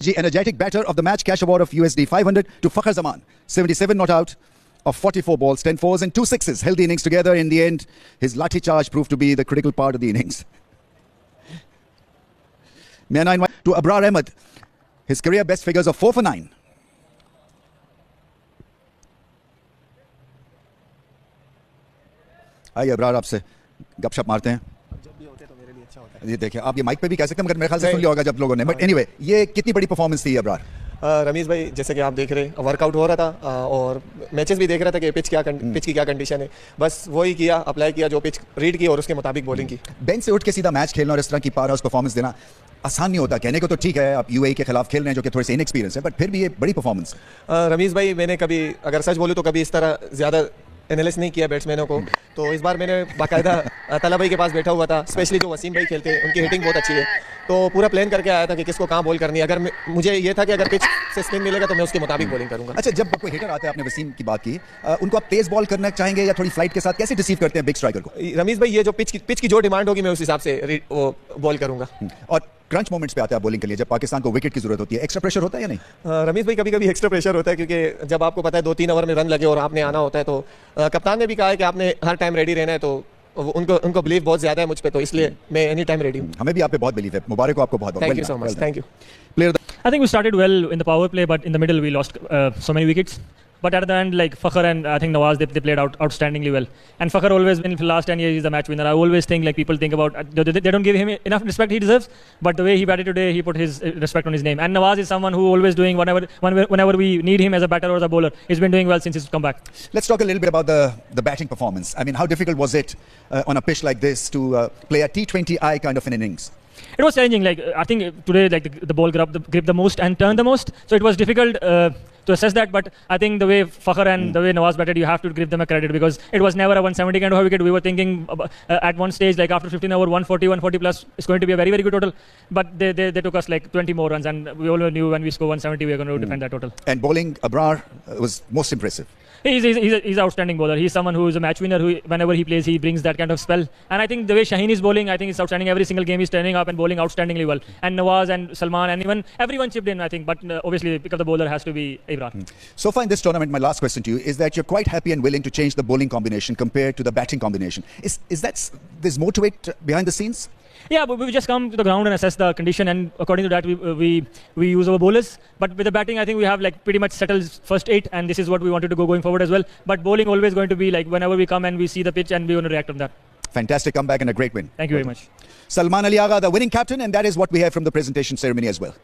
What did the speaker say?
The energetic batter of the match, cash award of USD 500 to Fakhar Zaman. 77 not out of 44 balls, 10 fours and 2 sixes. Held the innings together. In the end, his lathi charge proved to be the critical part of the innings. May I invite to Abrar Ahmed. His career best figures of 4 for 9. आइए अब्रार आपसे गपशप मारते हैं। जब भी होते तो मेरे लिए अच्छा होता है। ये देखिए आप ये माइक पे भी कह सकते हैं मगर मेरे ख्याल से सुन लिया होगा जब लोगों ने, बट एनीवे ये कितनी बड़ी परफॉर्मेंस थी अब्रार? रमीज़ भाई जैसे कि आप देख रहे हैं वर्कआउट हो रहा था और मैचेस भी देख रहा था कि पिच की क्या कंडीशन है, बस वही किया, अप्लाई किया जो पिच रीड की और उसके मुताबिक बॉलिंग की। बेंच से उठ के सीधा मैच खेलना और इस तरह की पावर हाउस परफॉर्मेंस देना आसान नहीं होता। कहने को तो ठीक है आप यूएई के खिलाफ खेल रहे हैं जो कि थोड़े से इनएक्सपीरियंस है, बट फिर भी ये बड़ी परफॉर्मेंस। रमीज़ भाई मैंने कभी अगर सच बोलूँ तो कभी इस तरह ज़्यादा एनालिस नहीं किया बैट्समैनों को, तो इस बार मैंने बाकायदा तला भाई के पास बैठा हुआ था, स्पेशली जो वसीम भाई खेलते हैं उनकी हिटिंग बहुत अच्छी है, तो पूरा प्लान करके आया था कि किसको कहाँ बॉल करनी है। अगर मुझे ये था कि अगर पिच से स्पिन मिलेगा तो मैं उसके मुताबिक बॉलिंग करूंगा। अच्छा, जब कोई हिटर आता है, आपने वसीम की बात की, उनको आप तेज बॉल करना चाहेंगे या थोड़ी फ्लाइट के साथ कैसे रिसीव करते हैं बिग स्ट्राइकर को? रमीज़ भाई ये जो पिच की जो डिमांड होगी मैं उस हिसाब से वो बॉल करूंगा। और क्रंच मोमेंट्स पे आता है बॉलिंग के लिए, जब पाकिस्तान को विकेट की जरूरत होती है, एक्स्ट्रा प्रेशर होता है या नहीं? रमीज़ भाई कभी कभी एक्स्ट्रा प्रेशर होता है क्योंकि जब आपको पता है 2-3 ओवर में रन लगे और आपने आना होता है, तो कप्तान ने भी कहा है कि आपने हर टाइम रेडी रहना है, तो उनको बिलीव बहुत ज्यादा है मुझ पे, तो इसलिए मैं एनी टाइम रेडी हूँ। हमें भी आप पे बहुत बिलीव है। मुबारक हो आपको बहुत बहुत। Thank you so much. Thank you. Player I think we started well in the power play, but in the middle we lost so many wickets. But at the end, like Fakhar and I think Nawaz, they played outstandingly well. And Fakhar always been for the last 10 years, he's the match winner. I always think like people think about they don't give him enough respect he deserves. But the way he batted today, he put his respect on his name. And Nawaz is someone who always doing whenever we need him as a batter or as a bowler. He's been doing well since he's come back. Let's talk a little bit about the batting performance. I mean, how difficult was it on a pitch like this to play a T20I kind of an innings? It was challenging. Like I think today, like the ball gripped the most and turned the most. So it was difficult to assess that. But I think the way Fakhar and the way Nawaz batted, you have to give them a credit because it was never a 170 kind of a wicket. We were thinking at one stage, like after 15 over 140 plus, it's going to be a very good total. But they took us like 20 more runs, and we all knew when we score 170, we were going to defend that total. And bowling, Abrar was most impressive. He's an outstanding bowler. He's someone who is a match winner. Who whenever he plays, he brings that kind of spell. And I think the way Shaheen is bowling, I think it's outstanding. Every single game he's turning up and bowling outstandingly well. And Nawaz and Salman and even everyone chipped in, I think. But obviously, the pick of the bowler has to be Abrar. So far in this tournament, my last question to you is that you're quite happy and willing to change the bowling combination compared to the batting combination. Is that there's more to it behind the scenes? Yeah, but we just come to the ground and assess the condition, and according to that, we use our bowlers. But with the batting, I think we have like pretty much settled first 8, and this is what we wanted to go going forward as well. But bowling always going to be like whenever we come and we see the pitch, and we want to react on that. Fantastic comeback and a great win. Thank you very much. Salman Ali Agha, the winning captain, and that is what we have from the presentation ceremony as well.